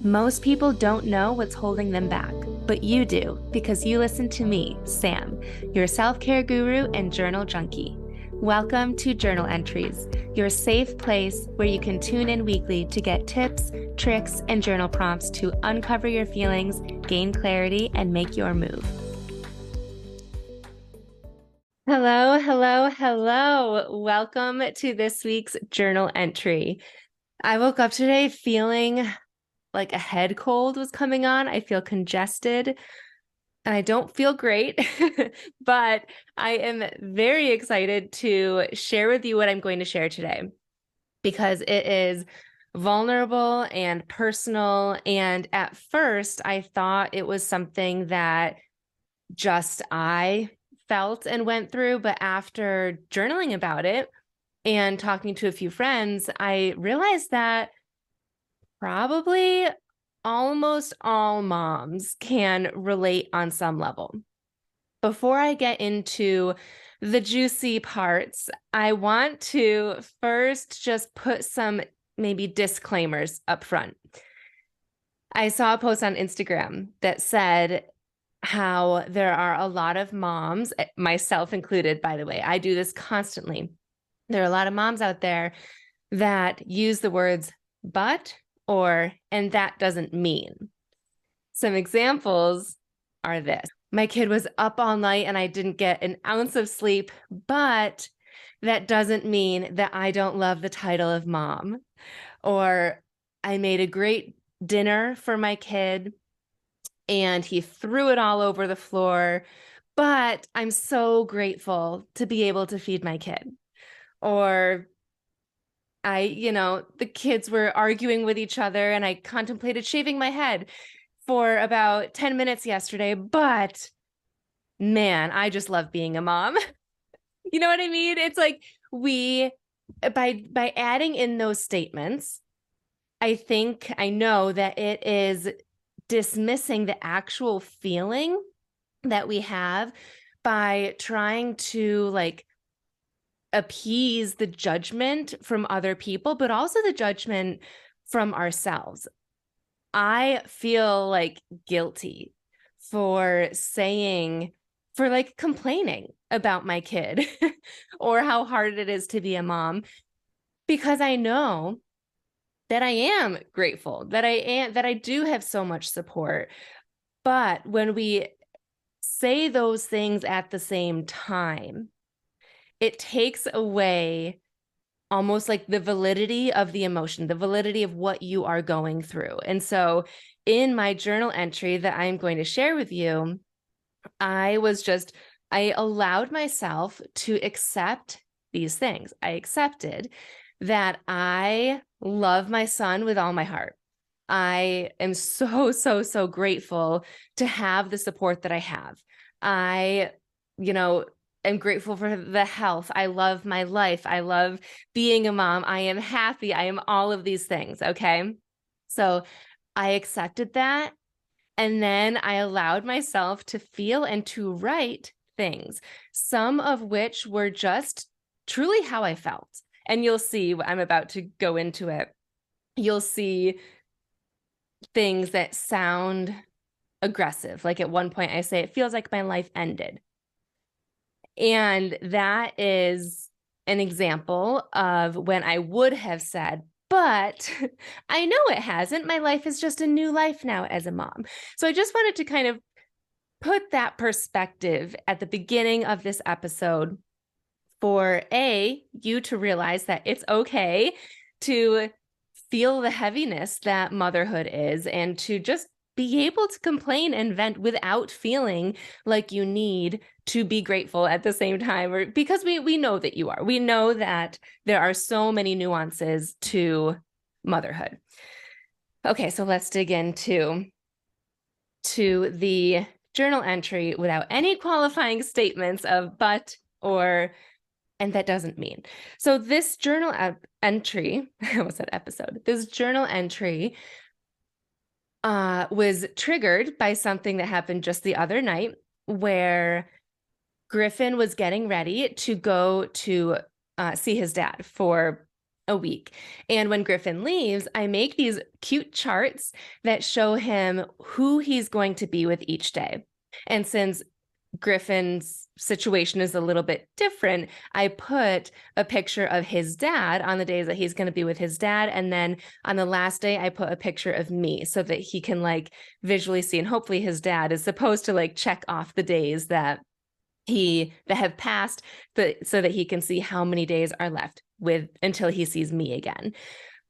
Most people don't know what's holding them back, but you do because you listen to me, Sam, your self-care guru and journal junkie. Welcome to Journal Entries, your safe place where you can tune in weekly to get tips, tricks, and journal prompts to uncover your feelings, gain clarity, and make your move. Hello, hello, hello. Welcome to this week's journal entry. I woke up today feeling like a head cold was coming on. I feel congested and I don't feel great, but I am very excited to share with you what I'm going to share today because it is vulnerable and personal. And at first, I thought it was something that just I felt and went through, but after journaling about it and talking to a few friends, I realized that probably almost all moms can relate on some level. Before I get into the juicy parts, I want to first just put some maybe disclaimers up front. I saw a post on Instagram that said how there are a lot of moms, myself included, by the way, I do this constantly. There are a lot of moms out there that use the words but or and that doesn't mean. Some examples are this. My kid was up all night and I didn't get an ounce of sleep, but that doesn't mean that I don't love the title of mom. Or I made a great dinner for my kid and he threw it all over the floor, but I'm so grateful to be able to feed my kid. Or the kids were arguing with each other and I contemplated shaving my head for about 10 minutes yesterday, but man, I just love being a mom. You know what I mean? It's like by adding in those statements, I know that it is dismissing the actual feeling that we have by trying to appease the judgment from other people, but also the judgment from ourselves. I feel guilty for complaining about my kid or how hard it is to be a mom, because I know that I am grateful, that I do have so much support. But when we say those things at the same time, it takes away almost like the validity of the emotion, the validity of what you are going through. And so in my journal entry that I'm going to share with you, I allowed myself to accept these things. I accepted that I love my son with all my heart. I am so, so, so grateful to have the support that I have. I am grateful for the health. I love my life. I love being a mom. I am happy. I am all of these things. Okay. So I accepted that. And then I allowed myself to feel and to write things, some of which were just truly how I felt. And you'll see, I'm about to go into it. You'll see things that sound aggressive. Like at one point I say, it feels like my life ended. And that is an example of when I would have said, but I know it hasn't. My life is just a new life now as a mom. So I just wanted to kind of put that perspective at the beginning of this episode for you to realize that it's okay to feel the heaviness that motherhood is and to just be able to complain and vent without feeling like you need to be grateful at the same time, or because we know that you are. We know that there are so many nuances to motherhood. Okay, so let's dig into the journal entry without any qualifying statements of but or and that doesn't mean. So this journal entry, I almost said episode, this journal entry was triggered by something that happened just the other night where Griffin was getting ready to go to see his dad for a week. And when Griffin leaves, I make these cute charts that show him who he's going to be with each day. And since Griffin's situation is a little bit different, I put a picture of his dad on the days that he's going to be with his dad. And then on the last day, I put a picture of me so that he can like visually see. And hopefully his dad is supposed to like check off the days that have passed, so that he can see how many days are left until he sees me again.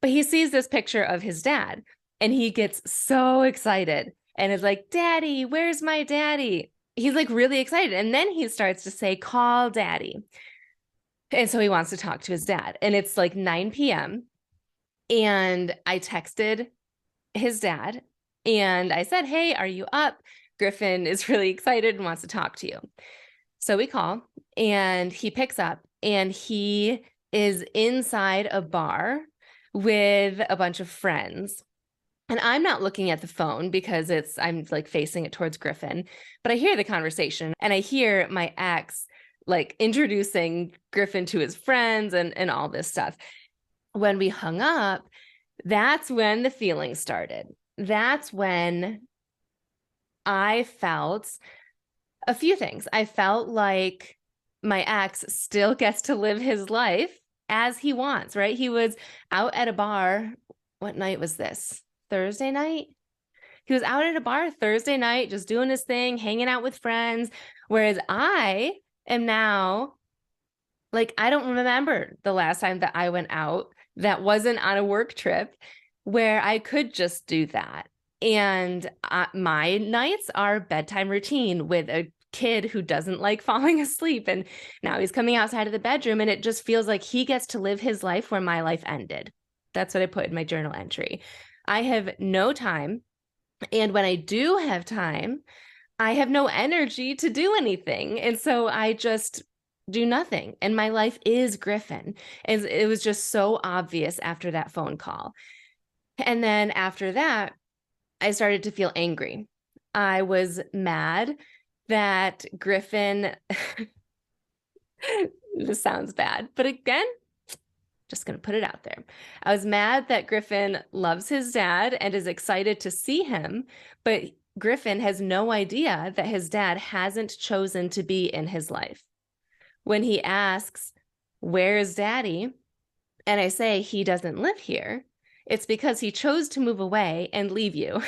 But he sees this picture of his dad and he gets so excited and is like, "Daddy, where's my daddy?" He's like really excited. And then he starts to say, "Call daddy." And so he wants to talk to his dad. And it's like 9 p.m. And I texted his dad and I said, "Hey, are you up? Griffin is really excited and wants to talk to you." So we call and he picks up and he is inside a bar with a bunch of friends. And I'm not looking at the phone because I'm like facing it towards Griffin, but I hear the conversation and I hear my ex like introducing Griffin to his friends and all this stuff. When we hung up, that's when the feeling started. That's when I felt a few things. I felt like my ex still gets to live his life as he wants, right? He was out at a bar. What night was this? Thursday night? He was out at a bar Thursday night, just doing his thing, hanging out with friends. Whereas I am now, like, I don't remember the last time that I went out that wasn't on a work trip where I could just do that. And my nights are bedtime routine with a kid who doesn't like falling asleep. And now he's coming outside of the bedroom and it just feels like he gets to live his life where my life ended. That's what I put in my journal entry. I have no time. And when I do have time, I have no energy to do anything. And so I just do nothing. And my life is Griffin. And it was just so obvious after that phone call. And then after that, I started to feel angry. I was mad that Griffin, this sounds bad, but again, just going to put it out there. I was mad that Griffin loves his dad and is excited to see him, but Griffin has no idea that his dad hasn't chosen to be in his life. When he asks, "Where's daddy?" and I say he doesn't live here, it's because he chose to move away and leave you.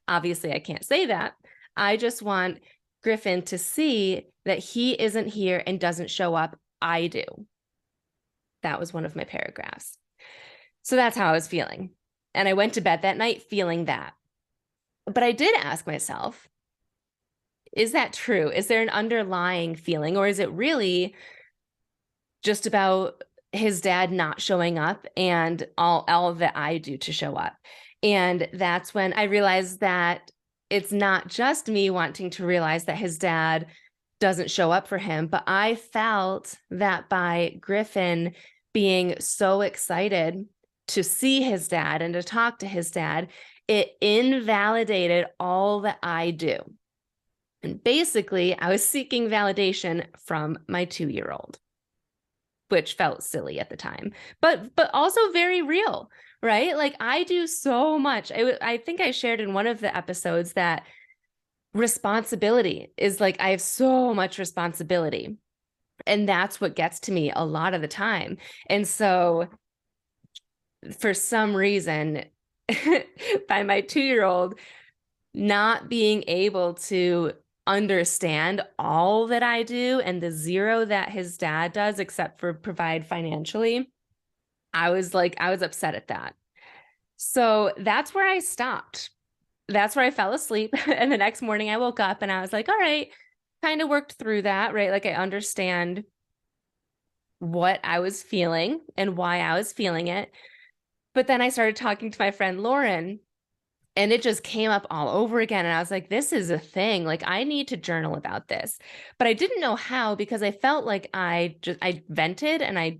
Obviously, I can't say that. I just want Griffin to see that he isn't here and doesn't show up. I do. That was one of my paragraphs. So that's how I was feeling. And I went to bed that night feeling that. But I did ask myself, is that true? Is there an underlying feeling, or is it really just about his dad not showing up and all that I do to show up? And that's when I realized that it's not just me wanting to realize that his dad doesn't show up for him, but I felt that by Griffin being so excited to see his dad and to talk to his dad, it invalidated all that I do. And basically, I was seeking validation from my 2-year-old, which felt silly at the time, but also very real, right? Like I do so much. I think I shared in one of the episodes that responsibility is like, I have so much responsibility. And that's what gets to me a lot of the time. And so for some reason, by my 2-year-old not being able to understand all that I do and the zero that his dad does, except for provide financially, I was upset at that. So that's where I stopped. That's where I fell asleep. And the next morning I woke up and I was like, all right, kind of worked through that, right? Like I understand what I was feeling and why I was feeling it. But then I started talking to my friend Lauren and it just came up all over again. And I was like, this is a thing. Like I need to journal about this, but I didn't know how, because I felt like I vented and I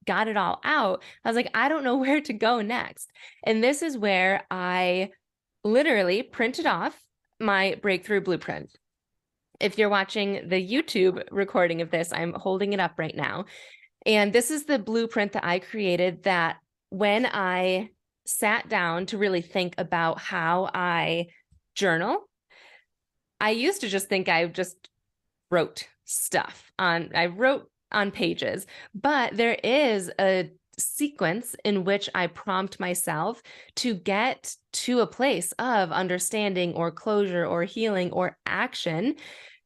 got it all out. I was like, I don't know where to go next. And this is where I literally printed off my breakthrough blueprint. If you're watching the YouTube recording of this, I'm holding it up right now. And this is the blueprint that I created, that when I sat down to really think about how I journal, I used to just think I just wrote stuff I wrote on pages, but there is a sequence in which I prompt myself to get to a place of understanding or closure or healing or action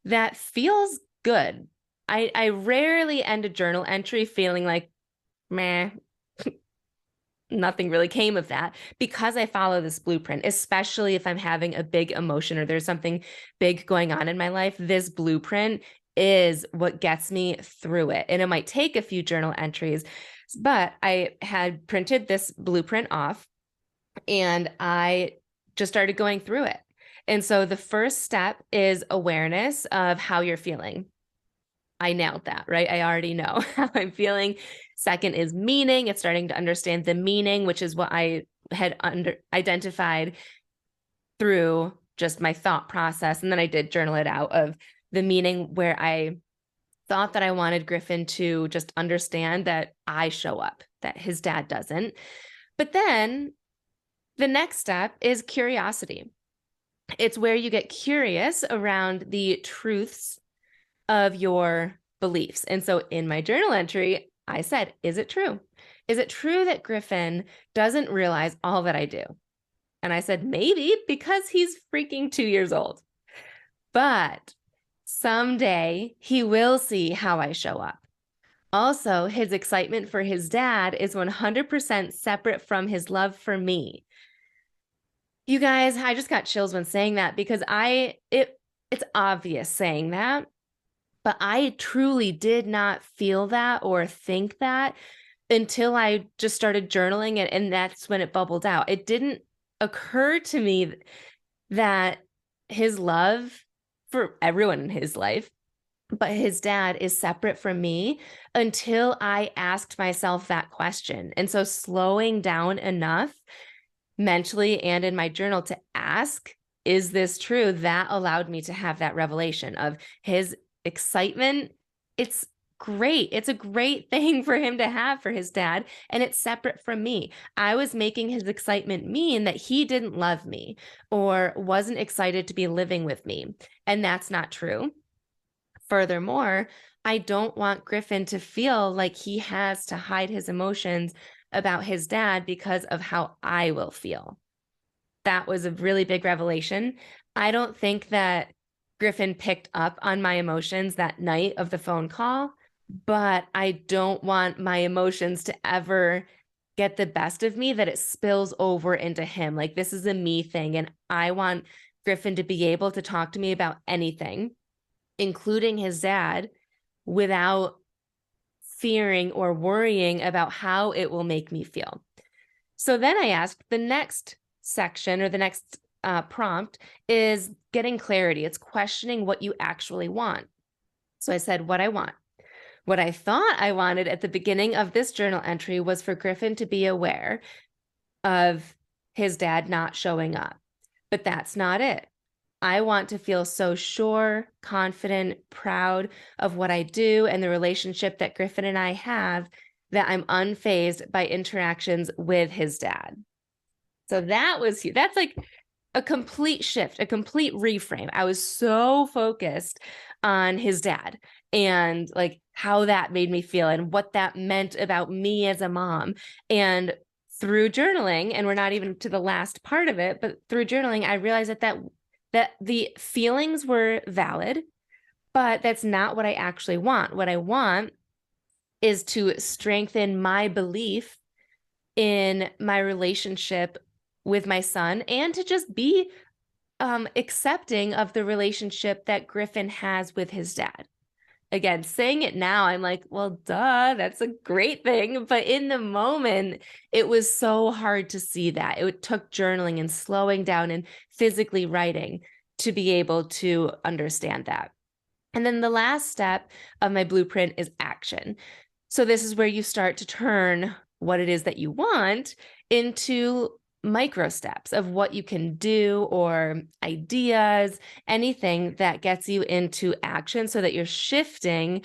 that feels good. I rarely end a journal entry feeling like, meh, nothing really came of that, because I follow this blueprint, especially if I'm having a big emotion or there's something big going on in my life. This blueprint is what gets me through it. And it might take a few journal entries, but I had printed this blueprint off and I just started going through it. And so the first step is awareness of how you're feeling. I nailed that, right? I already know how I'm feeling. Second is meaning. It's starting to understand the meaning, which is what I had identified through just my thought process. And then I did journal it out of the meaning, where I thought that I wanted Griffin to just understand that I show up, that his dad doesn't. But then the next step is curiosity. It's where you get curious around the truths of your beliefs. And so in my journal entry, I said, is it true? Is it true that Griffin doesn't realize all that I do? And I said, maybe, because he's freaking 2 years old. But someday he will see how I show up. Also, his excitement for his dad is 100% separate from his love for me. You guys, I just got chills when saying that, because it's obvious saying that, but I truly did not feel that or think that until I just started journaling it, and that's when it bubbled out. It didn't occur to me that his love for everyone in his life, but his dad, is separate from me, until I asked myself that question. And so slowing down enough mentally and in my journal to ask, is this true? That allowed me to have that revelation of his excitement. It's great. It's a great thing for him to have for his dad, and it's separate from me. I was making his excitement mean that he didn't love me or wasn't excited to be living with me, and that's not true. Furthermore, I don't want Griffin to feel like he has to hide his emotions about his dad because of how I will feel. That was a really big revelation. I don't think that Griffin picked up on my emotions that night of the phone call, but I don't want my emotions to ever get the best of me, that it spills over into him. Like, this is a me thing, and I want Griffin to be able to talk to me about anything, including his dad, without fearing or worrying about how it will make me feel. So then I asked, the next section, or the next prompt, is getting clarity. It's questioning what you actually want. So I said, what I want. What I thought I wanted at the beginning of this journal entry was for Griffin to be aware of his dad not showing up. But that's not it. I want to feel so sure, confident, proud of what I do and the relationship that Griffin and I have, that I'm unfazed by interactions with his dad. So that's like a complete shift, a complete reframe. I was so focused on his dad and like how that made me feel and what that meant about me as a mom. And through journaling, and we're not even to the last part of it, but through journaling, I realized that the feelings were valid, but that's not what I actually want. What I want is to strengthen my belief in my relationship with my son, and to just be accepting of the relationship that Griffin has with his dad. Again, saying it now, I'm like, well, duh, that's a great thing. But in the moment, it was so hard to see that. It took journaling and slowing down and physically writing to be able to understand that. And then the last step of my blueprint is action. So this is where you start to turn what it is that you want into micro steps of what you can do, or ideas, anything that gets you into action, so that you're shifting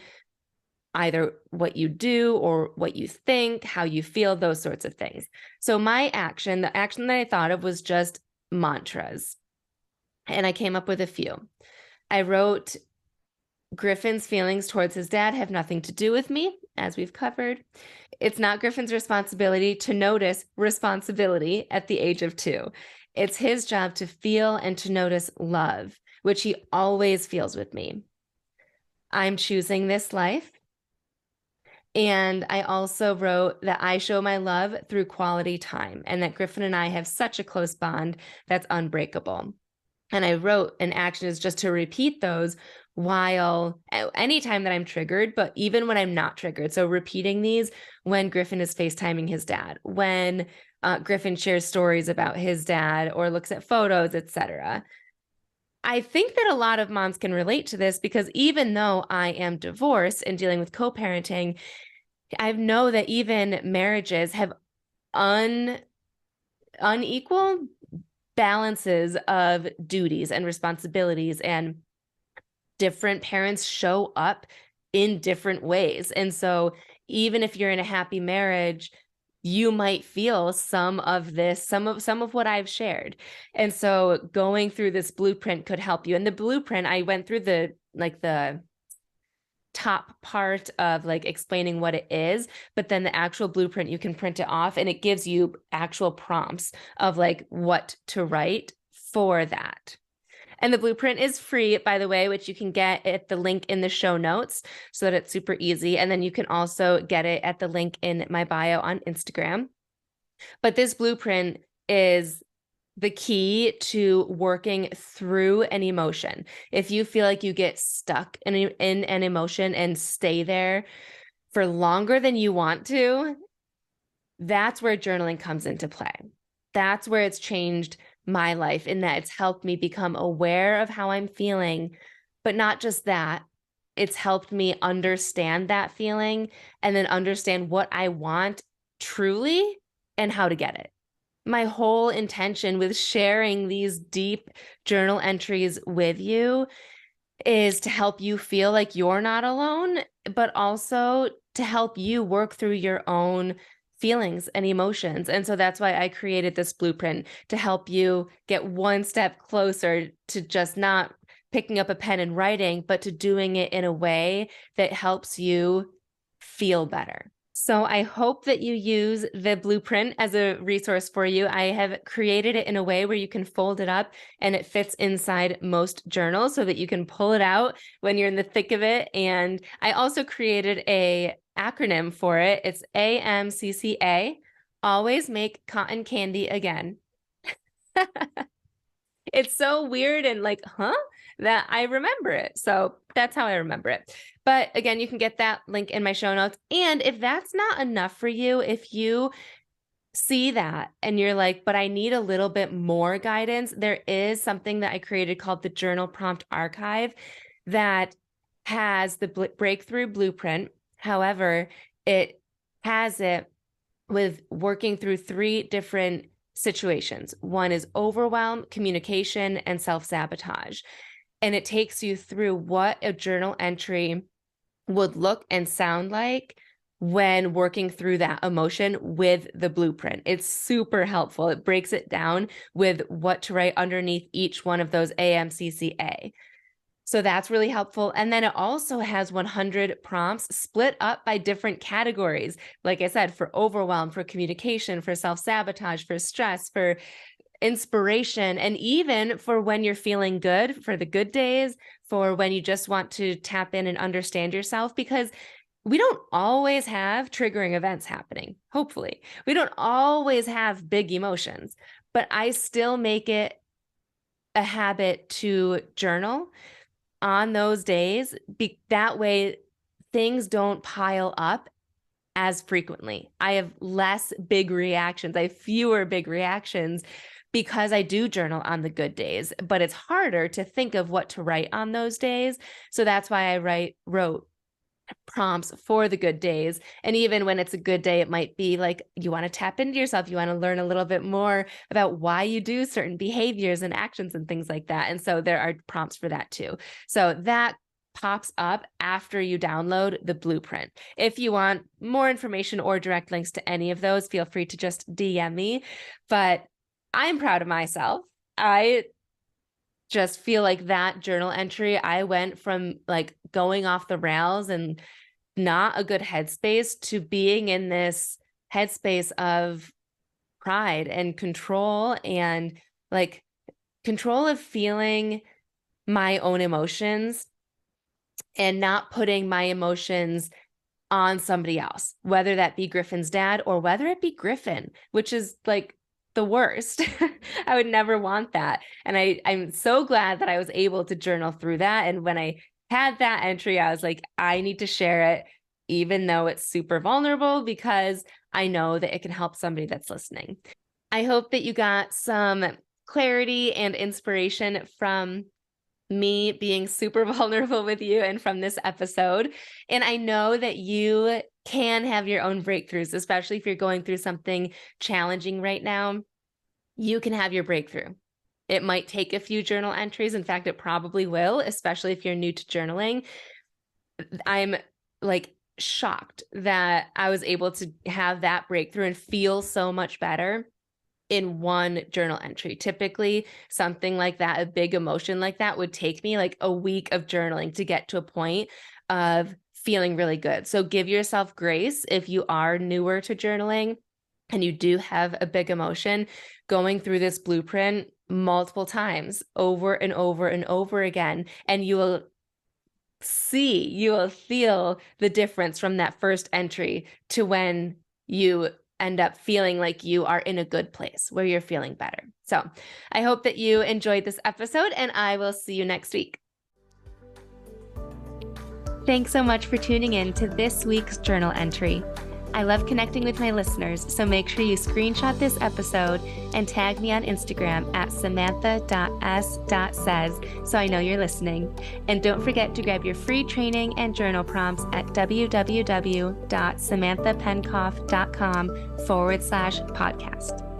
either what you do or what you think, how you feel, those sorts of things. So the action that I thought of was just mantras. And I came up with a few. I wrote, Griffin's feelings towards his dad have nothing to do with me, as we've covered. It's not Griffin's responsibility to notice responsibility at the age of 2. It's his job to feel and to notice love, which he always feels with me. I'm choosing this life. And I also wrote that I show my love through quality time and that Griffin and I have such a close bond that's unbreakable. And I wrote an action is just to repeat those while anytime that I'm triggered, but even when I'm not triggered. So repeating these when Griffin is FaceTiming his dad, when Griffin shares stories about his dad or looks at photos, etc. I think that a lot of moms can relate to this because even though I am divorced and dealing with co-parenting, I know that even marriages have unequal balances of duties and responsibilities, and different parents show up in different ways. And so even if you're in a happy marriage, you might feel some of this, some of what I've shared. And so going through this blueprint could help you. And the blueprint, I went through the top part of like explaining what it is, but then the actual blueprint, you can print it off and it gives you actual prompts of like what to write for that. And the blueprint is free, by the way, which you can get at the link in the show notes so that it's super easy. And then you can also get it at the link in my bio on Instagram. But this blueprint is the key to working through an emotion. If you feel like you get stuck in an emotion and stay there for longer than you want to, that's where journaling comes into play. That's where it's changed my life, in that it's helped me become aware of how I'm feeling, but not just that. It's helped me understand that feeling and then understand what I want truly and how to get it. My whole intention with sharing these deep journal entries with you is to help you feel like you're not alone, but also to help you work through your own feelings and emotions. And so that's why I created this blueprint, to help you get one step closer to just not picking up a pen and writing, but to doing it in a way that helps you feel better. So I hope that you use the blueprint as a resource for you. I have created it in a way where you can fold it up and it fits inside most journals so that you can pull it out when you're in the thick of it. And I also created a acronym for it. It's AMCCA, always make cotton candy again. It's so weird and like, that I remember it. So that's how I remember it. But again, you can get that link in my show notes. And if that's not enough for you, if you see that and you're like, but I need a little bit more guidance, there is something that I created called the Journal Prompt Archive that has the breakthrough blueprint. However, it has it with working through 3 different situations. One is overwhelm, communication, and self-sabotage. And it takes you through what a journal entry would look and sound like when working through that emotion with the blueprint. It's super helpful. It breaks it down with what to write underneath each one of those AMCCA. So that's really helpful. And then it also has 100 prompts split up by different categories. Like I said, for overwhelm, for communication, for self-sabotage, for stress, for inspiration, and even for when you're feeling good, for the good days, for when you just want to tap in and understand yourself, because we don't always have triggering events happening. Hopefully, we don't always have big emotions, but I still make it a habit to journal on those days. That way things don't pile up as frequently. I have less big reactions. I have fewer big reactions because I do journal on the good days, but it's harder to think of what to write on those days. So that's why I wrote prompts for the good days. And even when it's a good day, it might be like you want to tap into yourself. You want to learn a little bit more about why you do certain behaviors and actions and things like that. And so there are prompts for that too. So that pops up after you download the blueprint. If you want more information or direct links to any of those, feel free to just DM me. But I'm proud of myself. I just feel like that journal entry, I went from like going off the rails and not a good headspace to being in this headspace of pride and control, and like control of feeling my own emotions and not putting my emotions on somebody else, whether that be Griffin's dad or whether it be Griffin, which is like the worst. I would never want that. And I'm so glad that I was able to journal through that. And when I had that entry, I was like, I need to share it, even though it's super vulnerable, because I know that it can help somebody that's listening. I hope that you got some clarity and inspiration from me being super vulnerable with you and from this episode. And I know that you can have your own breakthroughs, especially if you're going through something challenging right now. You can have your breakthrough. It might take a few journal entries. In fact, it probably will, especially if you're new to journaling. I'm like shocked that I was able to have that breakthrough and feel so much better in one journal entry. Typically, something like that, a big emotion like that, would take me like a week of journaling to get to a point of feeling really good. So give yourself grace if you are newer to journaling and you do have a big emotion. Going through this blueprint multiple times over and over and over again, and you will feel the difference from that first entry to when you end up feeling like you are in a good place where you're feeling better. So I hope that you enjoyed this episode, and I will see you next week. Thanks so much for tuning in to this week's journal entry. I love connecting with my listeners, so make sure you screenshot this episode and tag me on Instagram at samantha.s.says so I know you're listening. And don't forget to grab your free training and journal prompts at www.samanthapenkoff.com/podcast.